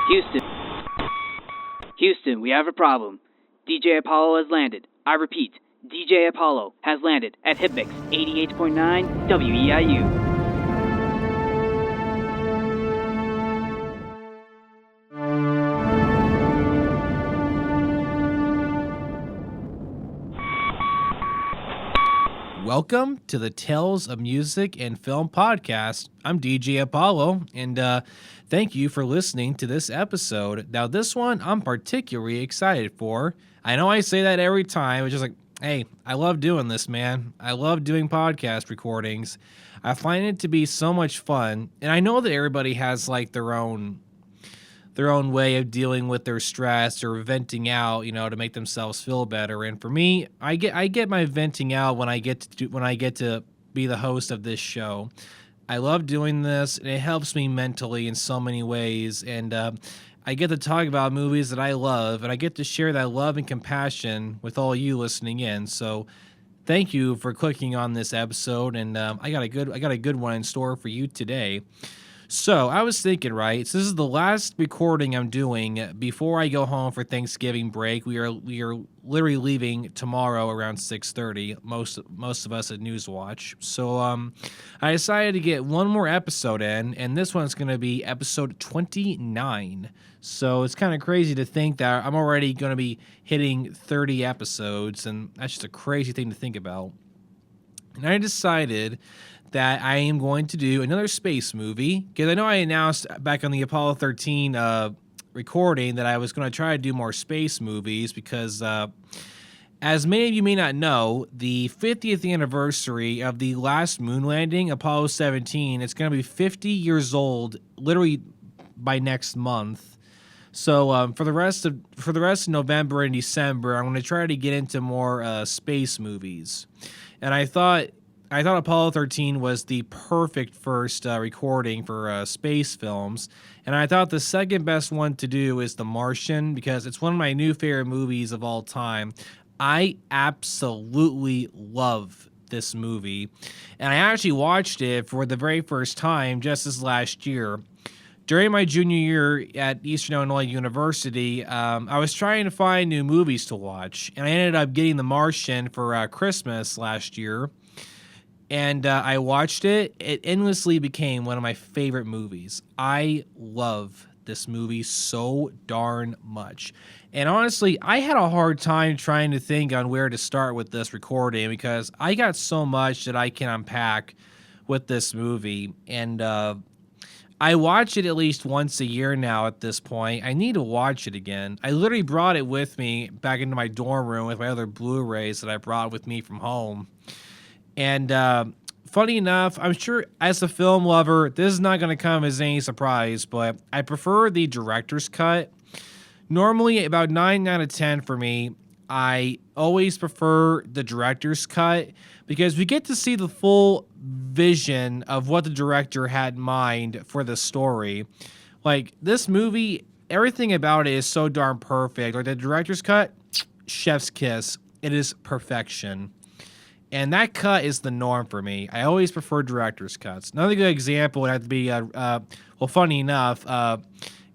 Houston. Houston, we have a problem. DJ Apollo has landed. I repeat, DJ Apollo has landed at Hipmix 88.9 WEIU. Welcome to the Tales of Music and Film podcast. I'm DJ Apollo, and thank you for listening to this episode. Now, this one I'm particularly excited for. I know I say that every time. It's just like, hey, I love doing this, man. I love doing podcast recordings. I find it to be so much fun, and I know that everybody has like their own way of dealing with their stress or venting out, to make themselves feel better. And for me, I get my venting out when I get to be the host of this show. I love doing this, and it helps me mentally in so many ways. And I get to talk about movies that I love, and I get to share that love and compassion with all you listening in. So thank you for clicking on this episode, and I got a good one in store for you today. So I was thinking, right? So this is the last recording I'm doing before I go home for Thanksgiving break. We are literally leaving tomorrow around 6:30. Most of us at Newswatch. So I decided to get one more episode in, and this one's going to be episode 29. So it's kind of crazy to think that I'm already going to be hitting 30 episodes, and that's just a crazy thing to think about. And I decided that I am going to do another space movie, because I know I announced back on the Apollo 13 recording that I was going to try to do more space movies, because as many of you may not know, the 50th anniversary of the last moon landing, Apollo 17, it's going to be 50 years old, literally by next month. So for the rest of November and December, I'm going to try to get into more space movies, and I thought Apollo 13 was the perfect first recording for space films, and I thought the second best one to do is The Martian, because it's one of my new favorite movies of all time. I absolutely love this movie, and I actually watched it for the very first time just this last year. During my junior year at Eastern Illinois University, I was trying to find new movies to watch, and I ended up getting The Martian for Christmas last year. And I watched it. It endlessly became one of my favorite movies. I love this movie so darn much. And honestly, I had a hard time trying to think on where to start with this recording, because I got so much that I can unpack with this movie. And I watch it at least once a year now at this point. I need to watch it again. I literally brought it with me back into my dorm room with my other Blu-rays that I brought with me from home. And funny enough, I'm sure as a film lover, this is not going to come as any surprise, but I prefer the director's cut. Normally, about 9 out of 10 for me, I always prefer the director's cut, because we get to see the full vision of what the director had in mind for the story. Like, this movie, everything about it is so darn perfect. Like, the director's cut, chef's kiss. It is perfection. And that cut is the norm for me. I always prefer director's cuts. Another good example would have to be, funny enough,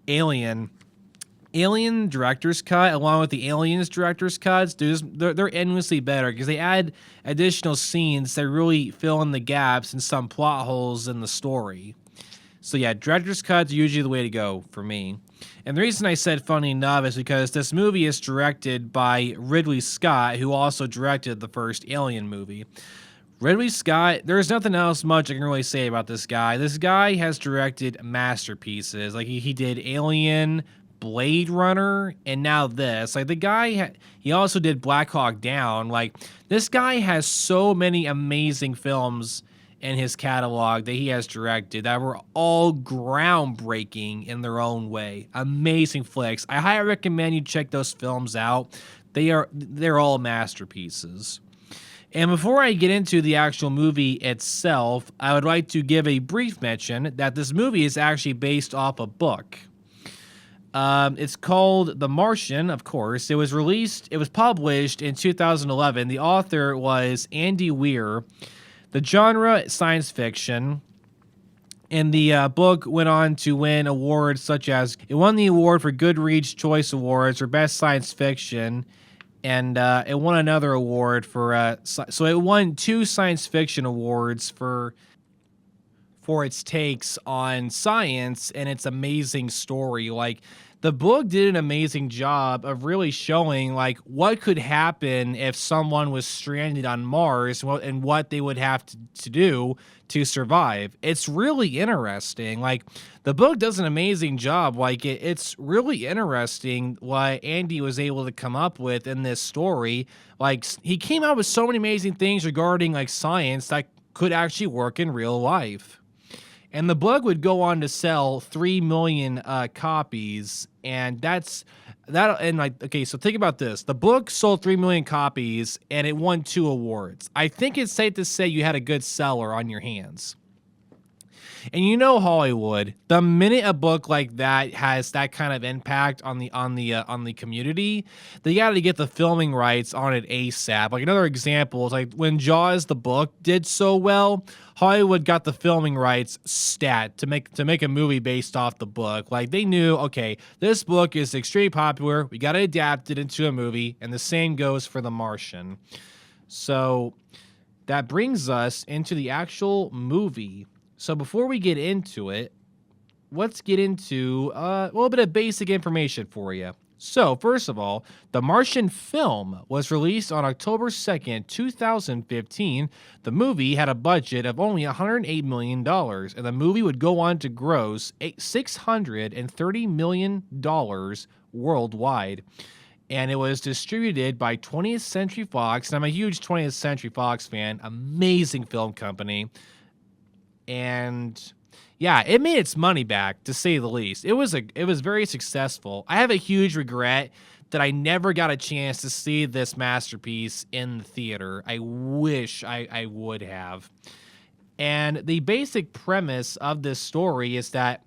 Alien. Alien director's cut, along with the Aliens director's cuts, they're endlessly better, because they add additional scenes that really fill in the gaps and some plot holes in the story. So yeah, director's cuts are usually the way to go for me. And the reason I said funny enough is because this movie is directed by Ridley Scott, who also directed the first Alien movie. Ridley Scott, there's nothing else much I can really say about this guy. This guy has directed masterpieces. Like, he did Alien, Blade Runner, and now this. Like, the guy, he also did Black Hawk Down. Like, this guy has so many amazing films in his catalog that he has directed that were all groundbreaking in their own way. Amazing flicks. I highly recommend you check those films out. They're all masterpieces. And before I get into the actual movie itself, I would like to give a brief mention that this movie is actually based off a book. It's called The Martian, of course. It was published in 2011. The author was Andy Weir. The genre, science fiction. And the book went on to win awards such as it won the award for Goodreads Choice Awards for Best Science Fiction, and it won another award for so it won 2 science fiction awards for its takes on science and its amazing story. Like, the book did an amazing job of really showing like what could happen if someone was stranded on Mars and what they would have to do to survive. It's really interesting. Like, the book does an amazing job. Like, it's really interesting what Andy was able to come up with in this story. Like, he came out with so many amazing things regarding like science that could actually work in real life. And the book would go on to sell 3 million copies, and that's that. And like, okay, so think about this: the book sold 3 million copies, and it won 2 awards. I think it's safe to say you had a good seller on your hands. And you know Hollywood, the minute a book like that has that kind of impact on the community, they got to get the filming rights on it ASAP. Like, another example is like when Jaws the book did so well, Hollywood got the filming rights stat to make a movie based off the book. Like, they knew, okay, this book is extremely popular, we got to adapt it into a movie, and the same goes for The Martian. So that brings us into the actual movie. So before we get into it, let's get into a little bit of basic information for you. So first of all, the Martian film was released on October 2nd, 2015. The movie had a budget of only $108 million, and the movie would go on to gross $630 million worldwide. And it was distributed by 20th Century Fox, and I'm a huge 20th Century Fox fan. Amazing film company. And yeah, it made its money back, to say the least. It was very successful. I have a huge regret that I never got a chance to see this masterpiece in the theater. I wish I would have. And the basic premise of this story is that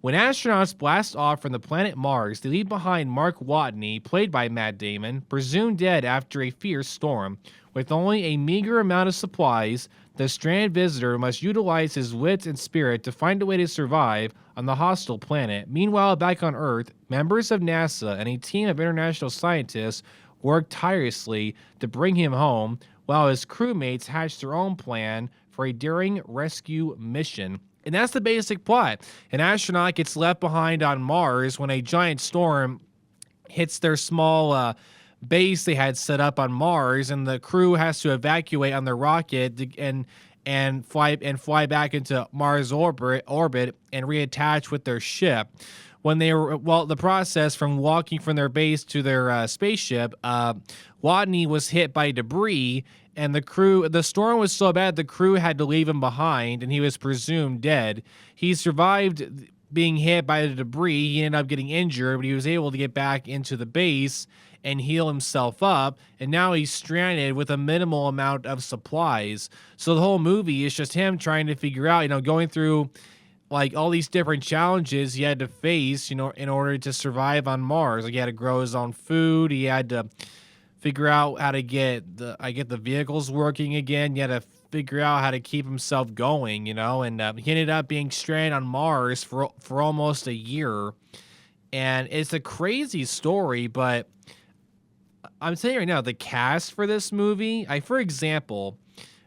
when astronauts blast off from the planet Mars, they leave behind Mark Watney, played by Matt Damon, presumed dead after a fierce storm. With only a meager amount of supplies, the stranded visitor must utilize his wits and spirit to find a way to survive on the hostile planet. Meanwhile, back on Earth, members of NASA and a team of international scientists work tirelessly to bring him home, while his crewmates hatch their own plan for a daring rescue mission. And that's the basic plot. An astronaut gets left behind on Mars when a giant storm hits their small base they had set up on Mars, and the crew has to evacuate on their rocket and fly back into Mars orbit and reattach with their ship. When they were the process from walking from their base to their spaceship, Watney was hit by debris, and the storm was so bad the crew had to leave him behind, and he was presumed dead. He survived being hit by the debris. He ended up getting injured, but he was able to get back into the base and heal himself up, and now he's stranded with a minimal amount of supplies. So the whole movie is just him trying to figure out, going through like all these different challenges he had to face, in order to survive on Mars. Like, he had to grow his own food, he had to figure out how to get the vehicles working again, he had to figure out how to keep himself going, and he ended up being stranded on Mars for almost a year. And it's a crazy story, but I'm saying right now, the cast for this movie, for example,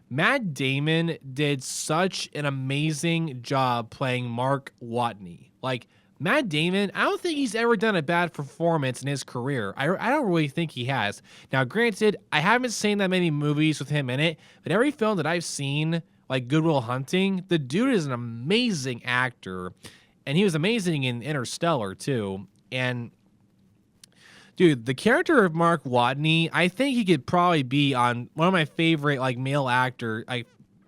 Matt Damon did such an amazing job playing Mark Watney. Like, Matt Damon, I don't think he's ever done a bad performance in his career. I don't really think he has. Now, granted, I haven't seen that many movies with him in it, but every film that I've seen, like Good Will Hunting, the dude is an amazing actor, and he was amazing in Interstellar too. And dude, the character of Mark Watney, I think he could probably be on one of my favorite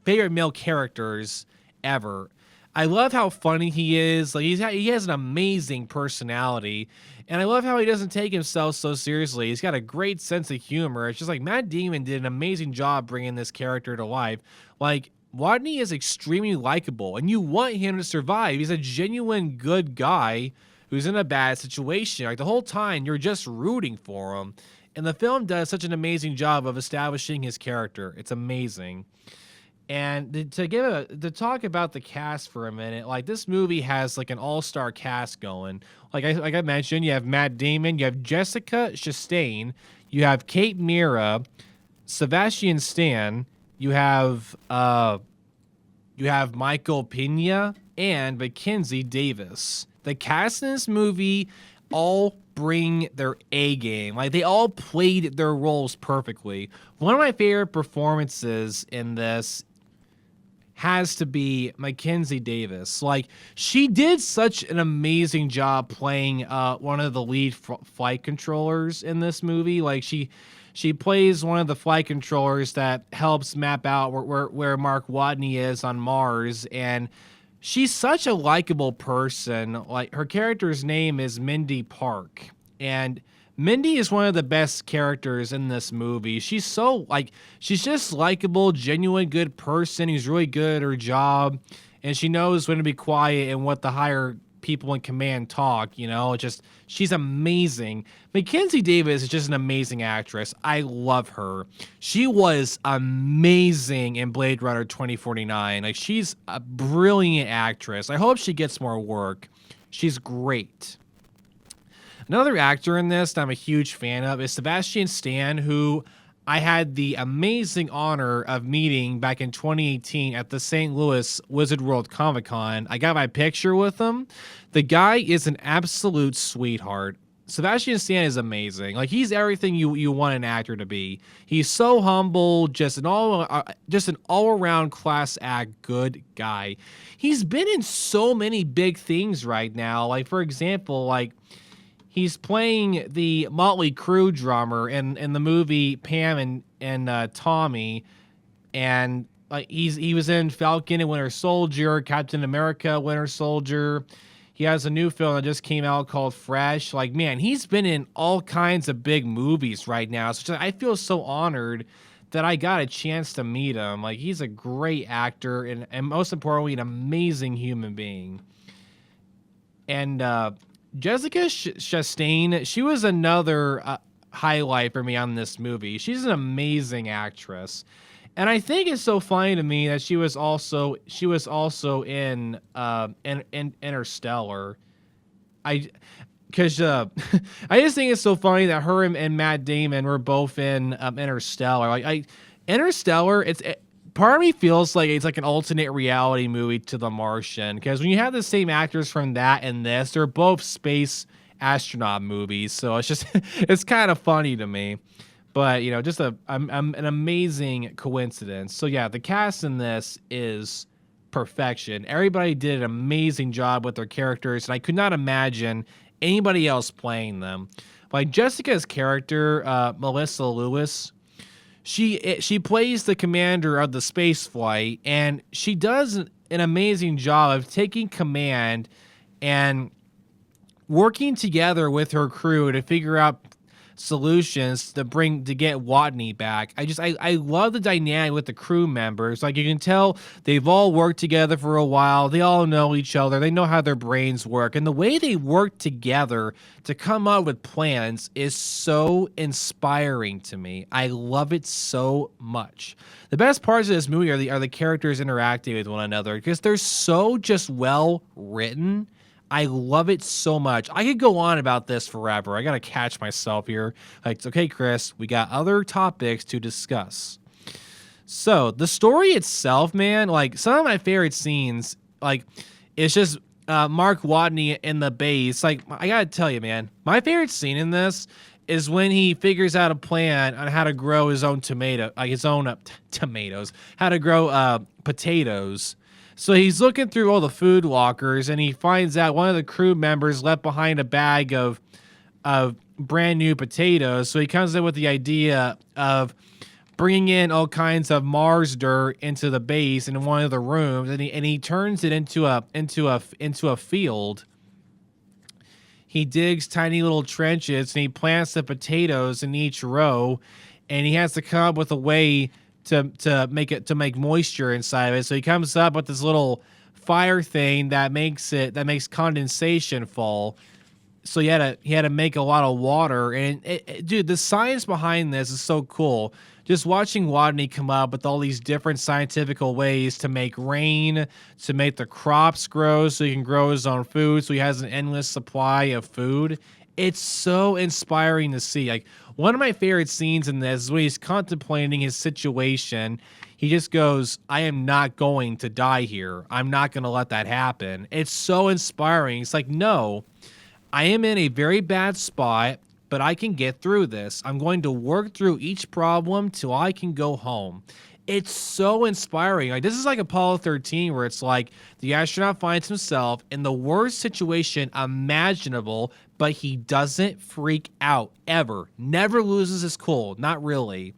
favorite male characters ever. I love how funny he is. Like, he has an amazing personality, and I love how he doesn't take himself so seriously. He's got a great sense of humor. It's just like Matt Damon did an amazing job bringing this character to life. Like, Watney is extremely likable, and you want him to survive. He's a genuine good guy who's in a bad situation. Like, the whole time, you're just rooting for him. And the film does such an amazing job of establishing his character. It's amazing. And to talk about the cast for a minute, like this movie has like an all-star cast going. Like I mentioned, you have Matt Damon, you have Jessica Chastain, you have Kate Mira, Sebastian Stan, you have Michael Pena and Mackenzie Davis. The cast in this movie all bring their A game. Like they all played their roles perfectly. One of my favorite performances in this has to be Mackenzie Davis. Like she did such an amazing job playing one of the lead flight controllers in this movie. Like she plays one of the flight controllers that helps map out where Mark Watney is on Mars, and she's such a likable person. Like her character's name is Mindy Park, and Mindy is one of the best characters in this movie. She's just likable, genuine good person who's really good at her job, and she knows when to be quiet and what the higher people in command talk, she's amazing. Mackenzie Davis is just an amazing actress. I love her. She was amazing in Blade Runner 2049. Like she's a brilliant actress. I hope she gets more work. She's great. Another actor in this that I'm a huge fan of is Sebastian Stan, who I had the amazing honor of meeting back in 2018 at the St. Louis Wizard World Comic Con. I got my picture with him. The guy is an absolute sweetheart. Sebastian Stan is amazing. Like he's everything you want an actor to be. He's so humble, just an all-around class act good guy. He's been in so many big things right now. Like for example, like he's playing the Motley Crue drummer in the movie Pam and Tommy, and he was in Falcon and Winter Soldier, Captain America, Winter Soldier. He has a new film that just came out called Fresh. Like, man, he's been in all kinds of big movies right now. So I feel so honored that I got a chance to meet him. Like, he's a great actor and most importantly, an amazing human being. And Jessica Chastain, she was another highlight for me on this movie. She's an amazing actress. And I think it's so funny to me that she was also in Interstellar. I just think it's so funny that her and Matt Damon were both in Interstellar. Interstellar, part of me feels like it's like an alternate reality movie to The Martian, because when you have the same actors from that and this, they're both space astronaut movies. So it's kind of funny to me. But, just an amazing coincidence. So, yeah, the cast in this is perfection. Everybody did an amazing job with their characters, and I could not imagine anybody else playing them. Like Jessica's character, Melissa Lewis, she plays the commander of the space flight, and she does an amazing job of taking command and working together with her crew to figure out solutions to get Watney back. I love the dynamic with the crew members. Like you can tell they've all worked together for a while. They all know each other. They know how their brains work. And the way they work together to come up with plans is so inspiring to me. I love it so much. The best parts of this movie are the characters interacting with one another because they're so just well written. I love it so much. I could go on about this forever. I got to catch myself here. Like, okay, Chris, we got other topics to discuss. So the story itself, man, like some of my favorite scenes, like it's just Mark Watney in the base. Like, I got to tell you, man, my favorite scene in this is when he figures out a plan on how to grow his own tomatoes, how to grow potatoes. So he's looking through all the food lockers, and he finds out one of the crew members left behind a bag of brand new potatoes. So he comes in with the idea of bringing in all kinds of Mars dirt into the base in one of the rooms, and he turns it into a field. He digs tiny little trenches, and he plants the potatoes in each row, and he has to come up with a way to make moisture inside of it. So he comes up with this little fire thing that makes condensation fall. So he had to make a lot of water, and dude, the science behind this is so cool. just watching Wadney come up with all these different scientific ways to make rain, to make the crops grow so he can grow his own food, so he has an endless supply of food. It's so inspiring to see. Like, one of my favorite scenes in this is when he's contemplating his situation. He just goes, I am not going to die here. I'm not going to let that happen. It's so inspiring. It's like, no, I am in a very bad spot, but I can get through this. I'm going to work through each problem till I can go home. It's so inspiring. Like, this is like Apollo 13, where it's like the astronaut finds himself in the worst situation imaginable, but he doesn't freak out ever. Never loses his cool. Not really.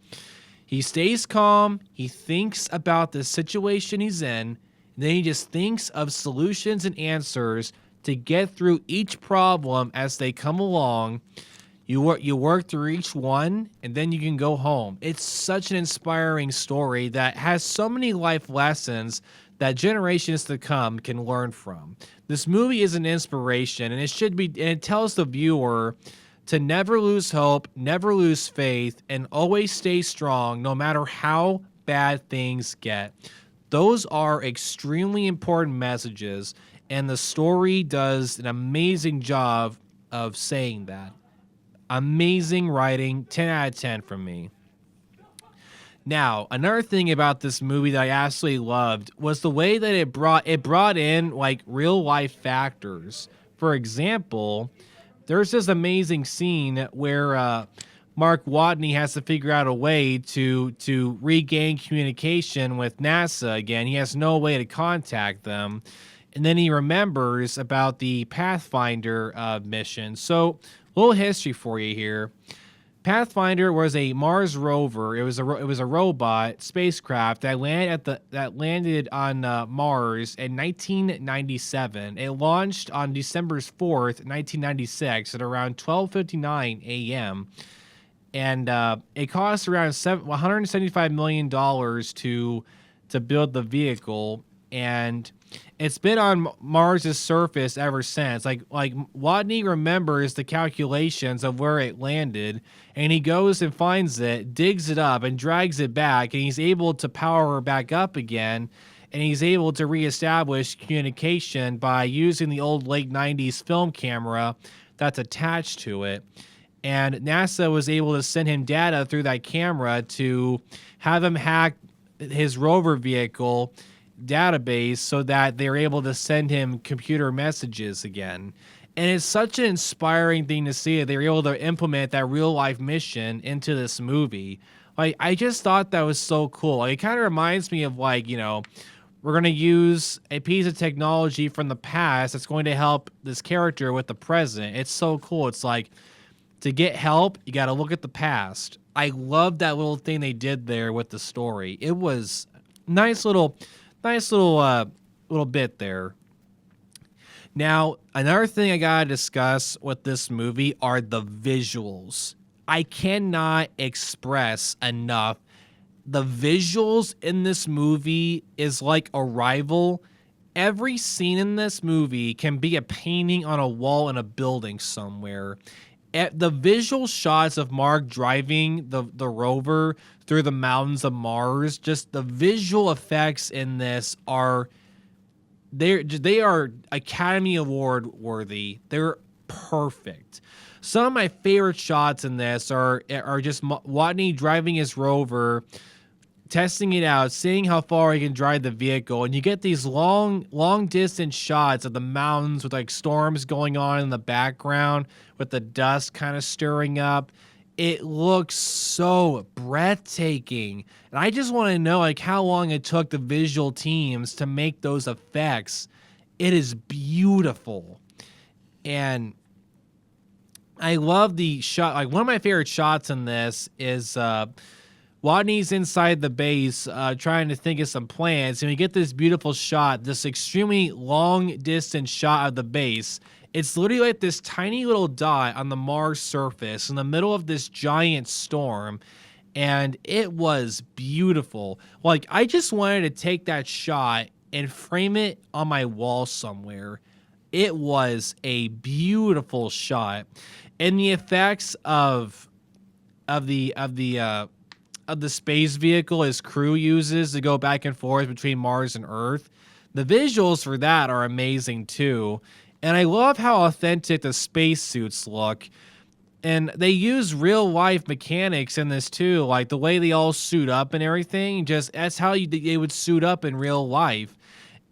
He stays calm. He thinks about the situation he's in. And then he just thinks of solutions and answers to get through each problem as they come along. You work through each one, and then you can go home. It's such an inspiring story that has so many life lessons that generations to come can learn from. This movie is an inspiration, and it tells the viewer to never lose hope, never lose faith, and always stay strong no matter how bad things get. Those are extremely important messages, and the story does an amazing job of saying that. Amazing writing, 10 out of 10 from me. Now, another thing about this movie that I absolutely loved was the way that it brought in like real life factors. For example, there's this amazing scene where Mark Watney has to figure out a way to regain communication with NASA again. He has no way to contact them. And then he remembers about the Pathfinder mission. So, a little history for you here. Pathfinder was a Mars rover. It was a robot spacecraft that landed on Mars in 1997. It launched on December 4th, 1996 at around 12:59 a.m. And it cost around $175 million to build the vehicle, and it's been on Mars's surface ever since. Like Watney remembers the calculations of where it landed, and he goes and finds it, digs it up, and drags it back, and he's able to power her back up again, and he's able to reestablish communication by using the old late 90s film camera that's attached to it. And NASA was able to send him data through that camera to have him hack his rover vehicle database so that they're able to send him computer messages again. And it's such an inspiring thing to see that they were able to implement that real life mission into this movie. Like, I just thought that was so cool. Like, it kind of reminds me of, like, you know, we're going to use a piece of technology from the past that's going to help this character with the present. It's so cool. It's like, to get help, you got to look at the past. I love that little thing they did there with the story. It was nice little bit there. Now, another thing I gotta discuss with this movie are the visuals. I cannot express enough. The visuals in this movie is like Arrival. Every scene in this movie can be a painting on a wall in a building somewhere. The visual shots of Mark driving the rover through the mountains of Mars, just the visual effects in this they are Academy Award worthy. They're perfect. Some of my favorite shots in this are just Watney driving his rover, testing it out, seeing how far he can drive the vehicle, and you get these long distance shots of the mountains with like storms going on in the background with the dust kind of stirring up. It looks so breathtaking, and I just want to know like how long it took the visual teams to make those effects. It is beautiful, and I love the shot. Like, one of my favorite shots in this is Watney's inside the base trying to think of some plans, and we get this beautiful shot, this extremely long distance shot of the base. It's literally like this tiny little dot on the Mars surface in the middle of this giant storm, and it was beautiful. Like, I just wanted to take that shot and frame it on my wall somewhere. It was a beautiful shot, and the effects of the of the space vehicle his crew uses to go back and forth between Mars and Earth, the visuals for that are amazing too. And I love how authentic the spacesuits look. And they use real life mechanics in this too, like the way they all suit up and everything. Just that's how they would suit up in real life.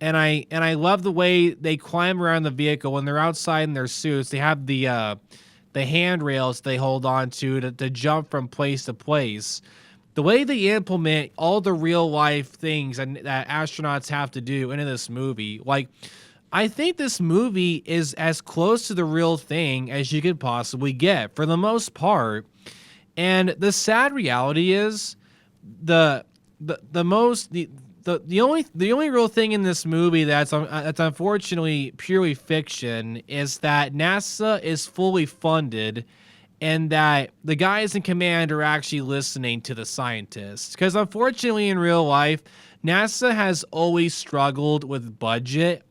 And I love the way they climb around the vehicle when they're outside in their suits. They have the handrails they hold on to jump from place to place. The way they implement all the real life things that astronauts have to do into this movie, like I think this movie is as close to the real thing as you could possibly get for the most part. And the sad reality is the only real thing in this movie that's unfortunately purely fiction is that NASA is fully funded and that the guys in command are actually listening to the scientists. Because unfortunately in real life, NASA has always struggled with budget.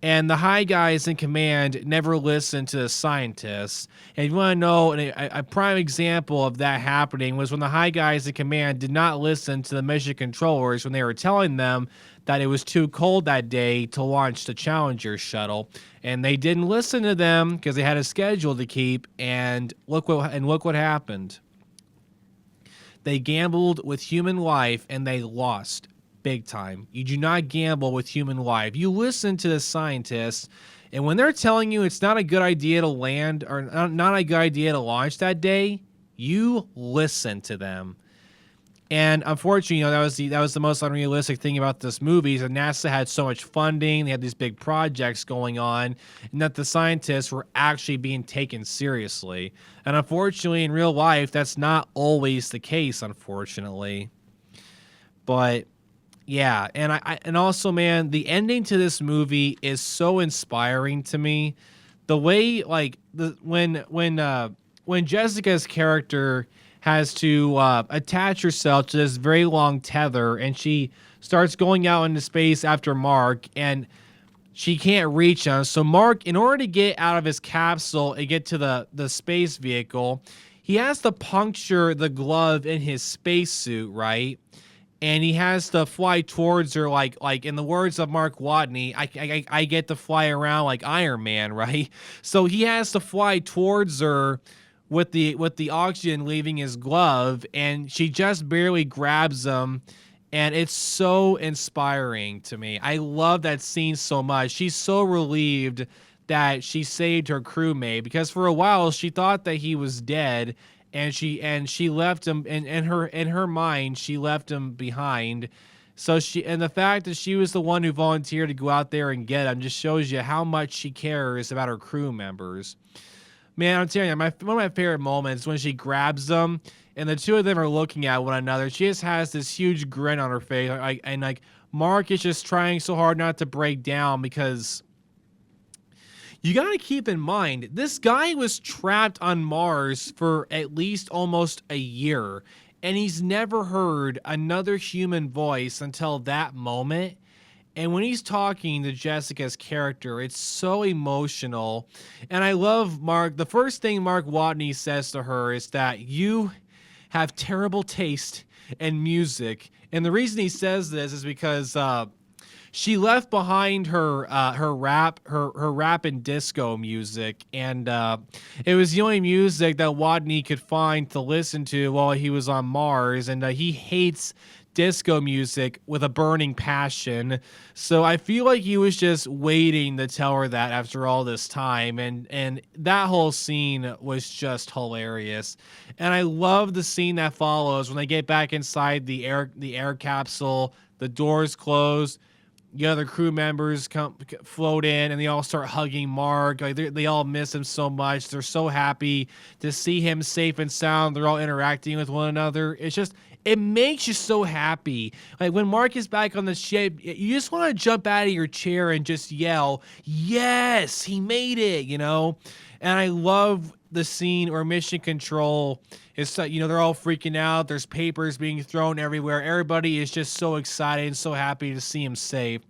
And the high guys in command never listen to the scientists. And you want to know, a prime example of that happening was when the high guys in command did not listen to the mission controllers when they were telling them that it was too cold that day to launch the Challenger shuttle. And they didn't listen to them because they had a schedule to keep. And look what happened. They gambled with human life and they lost. Big time. You do not gamble with human life. You listen to the scientists, and when they're telling you it's not a good idea to land or not a good idea to launch that day, you listen to them. And unfortunately, that was the most unrealistic thing about this movie is that NASA had so much funding, they had these big projects going on, and that the scientists were actually being taken seriously. And unfortunately, in real life, that's not always the case, unfortunately. But yeah, and also, man, the ending to this movie is so inspiring to me. The way, like, when Jessica's character has to attach herself to this very long tether, and she starts going out into space after Mark, and she can't reach him. So Mark, in order to get out of his capsule and get to the space vehicle, he has to puncture the glove in his spacesuit, right? And he has to fly towards her like in the words of Mark Watney, I get to fly around like Iron Man, right? So he has to fly towards her with the oxygen leaving his glove, and she just barely grabs him, and it's so inspiring to me. I love that scene so much. She's so relieved that she saved her crewmate because for a while she thought that he was dead. And she left him in her mind, she left him behind. So the fact that she was the one who volunteered to go out there and get him just shows you how much she cares about her crew members. Man, I'm telling you, one of my favorite moments when she grabs them and the two of them are looking at one another. She just has this huge grin on her face, and Mark is just trying so hard not to break down because you got to keep in mind, this guy was trapped on Mars for at least almost a year, and he's never heard another human voice until that moment. And when he's talking to Jessica's character, it's so emotional. And I love Mark. The first thing Mark Watney says to her is that you have terrible taste in music. And the reason he says this is because she left behind her rap and disco music, and it was the only music that Watney could find to listen to while he was on Mars, and he hates disco music with a burning passion. So I feel like he was just waiting to tell her that after all this time, and that whole scene was just hilarious. And I love the scene that follows when they get back inside the air capsule, the doors close. The other crew members float in, and they all start hugging Mark. Like they all miss him so much. They're so happy to see him safe and sound. They're all interacting with one another. It makes you so happy. Like when Mark is back on the ship, you just want to jump out of your chair and just yell, "Yes, he made it!" And I love the scene where Mission Control is, they're all freaking out. There's papers being thrown everywhere. Everybody is just so excited and so happy to see him safe.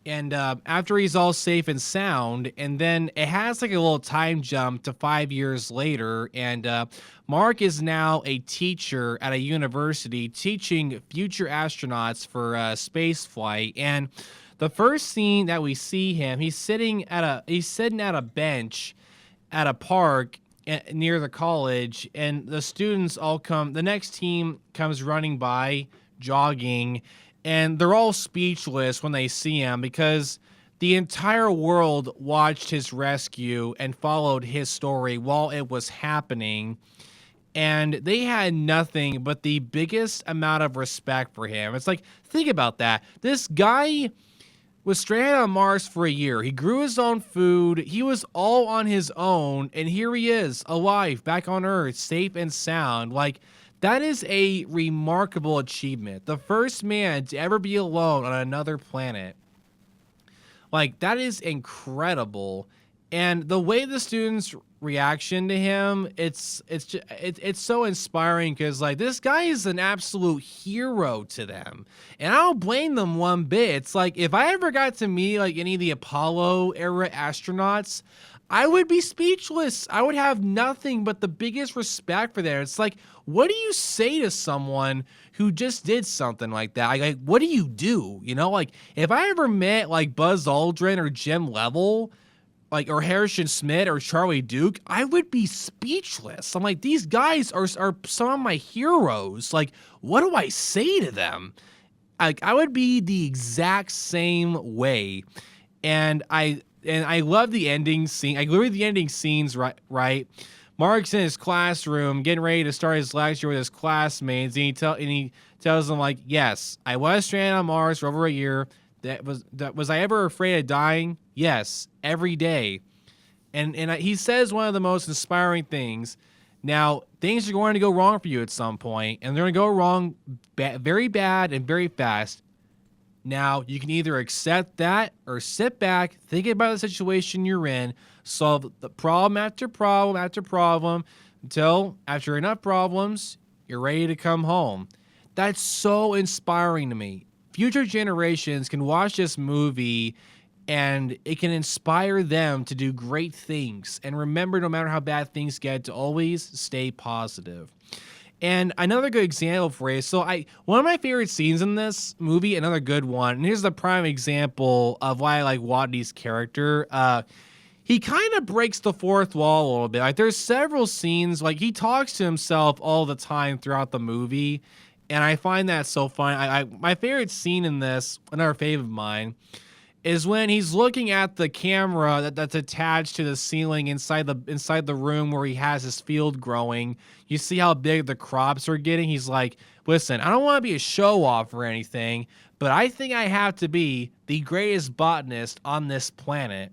And after he's all safe and sound, and then it has like a little time jump to 5 years later, and Mark is now a teacher at a university teaching future astronauts for space flight. And the first scene that we see him, he's sitting at a bench at a park near the college, and the students all come. The next team comes running by, jogging, and they're all speechless when they see him because the entire world watched his rescue and followed his story while it was happening. And they had nothing but the biggest amount of respect for him. It's like, think about that. This guy was stranded on Mars for a year. He grew his own food. He was all on his own. And here he is, alive, back on Earth, safe and sound. Like, that is a remarkable achievement. The first man to ever be alone on another planet. Like, that is incredible. And the way the students' reaction to him, it's so inspiring because, like, this guy is an absolute hero to them. And I don't blame them one bit. It's like, if I ever got to meet, like, any of the Apollo era astronauts, I would be speechless. I would have nothing but the biggest respect for them. It's like, what do you say to someone who just did something like that? Like, what do you do? You know, like, if I ever met, like, Buzz Aldrin or Jim Lovell, like, or Harrison Smith or Charlie Duke, I would be speechless. I'm like, these guys are some of my heroes. Like, what do I say to them? Like, I would be the exact same way. And I love the ending scene. I love the ending scenes, right? Mark's in his classroom getting ready to start his lecture with his classmates, and he tells them, like, yes, I was stranded on Mars for over a year. Was I ever afraid of dying? Yes, every day. And he says one of the most inspiring things. Now, things are going to go wrong for you at some point, and they're going to go wrong very bad and very fast. Now, you can either accept that or sit back, think about the situation you're in, solve the problem after problem after problem until, after enough problems, you're ready to come home. That's so inspiring to me. Future generations can watch this movie and it can inspire them to do great things. And remember, no matter how bad things get, to always stay positive. And another good example for you. So one of my favorite scenes in this movie, another good one, and here's the prime example of why I like Watney's character. He kind of breaks the fourth wall a little bit. Like, there's several scenes, like, he talks to himself all the time throughout the movie, and I find that so fun. My favorite scene in this, another favorite of mine, is when he's looking at the camera that's attached to the ceiling inside the room where he has his field growing. You see how big the crops are getting. He's like, listen, I don't want to be a show off or anything, but I think I have to be the greatest botanist on this planet.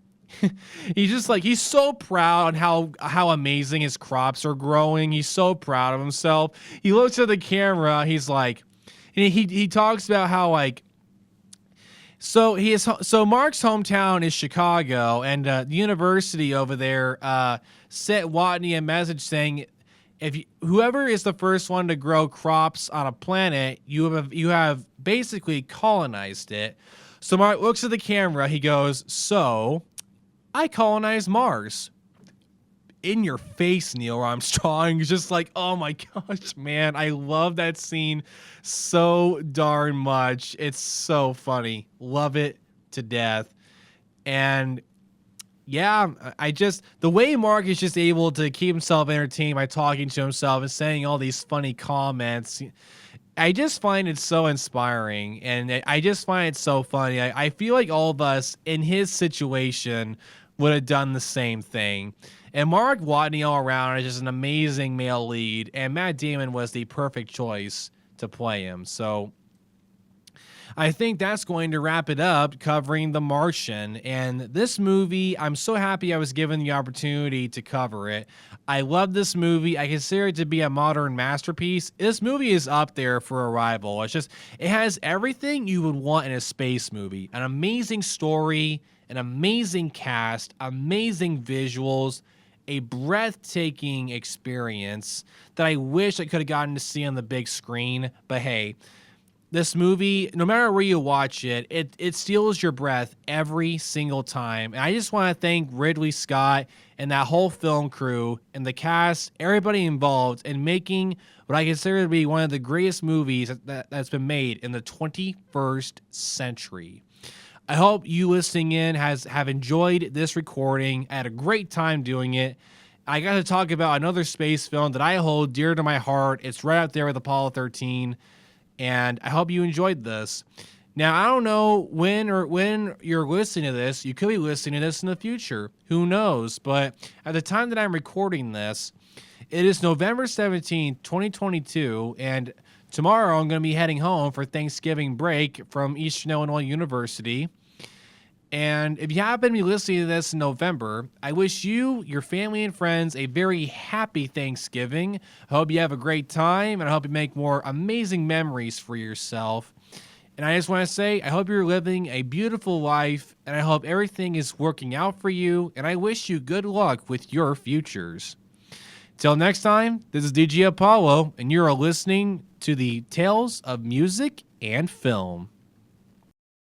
He's just like, he's so proud on how amazing his crops are growing. He's so proud of himself. He looks at the camera. He's like, and he talks about how, like, so Mark's hometown is Chicago, and the university over there sent Watney a message saying, whoever is the first one to grow crops on a planet, you have basically colonized it. So Mark looks at the camera. He goes, so I colonized Mars. In your face, Neil Armstrong. Just like, oh my gosh, man, I love that scene so darn much. It's so funny. Love it to death. And yeah, the way Mark is just able to keep himself entertained by talking to himself and saying all these funny comments, I just find it so inspiring, and I just find it so funny. I feel like all of us in his situation would have done the same thing. And Mark Watney all around is just an amazing male lead, and Matt Damon was the perfect choice to play him. So I think that's going to wrap it up covering The Martian. And this movie, I'm so happy I was given the opportunity to cover it. I love this movie. I consider it to be a modern masterpiece. This movie is up there for Arrival. It has everything you would want in a space movie. An amazing story, an amazing cast, amazing visuals, a breathtaking experience that I wish I could have gotten to see on the big screen. But hey, This movie, no matter where you watch it, it steals your breath every single time. And I just want to thank Ridley Scott and that whole film crew and the cast, everybody involved in making what I consider to be one of the greatest movies that's been made in the 21st century. I hope you listening in have enjoyed this recording. I had a great time doing it. I got to talk about another space film that I hold dear to my heart. It's right up there with Apollo 13. And I hope you enjoyed this. Now, I don't know when you're listening to this. You could be listening to this in the future. Who knows? But at the time that I'm recording this, it is November 17th, 2022. And tomorrow I'm going to be heading home for Thanksgiving break from Eastern Illinois University. And if you happen to be listening to this in November, I wish you, your family, and friends a very happy Thanksgiving. I hope you have a great time, and I hope you make more amazing memories for yourself. And I just want to say, I hope you're living a beautiful life, and I hope everything is working out for you, and I wish you good luck with your futures. Till next time, this is DJ Apollo, and you're listening to the Tales of Music and Film.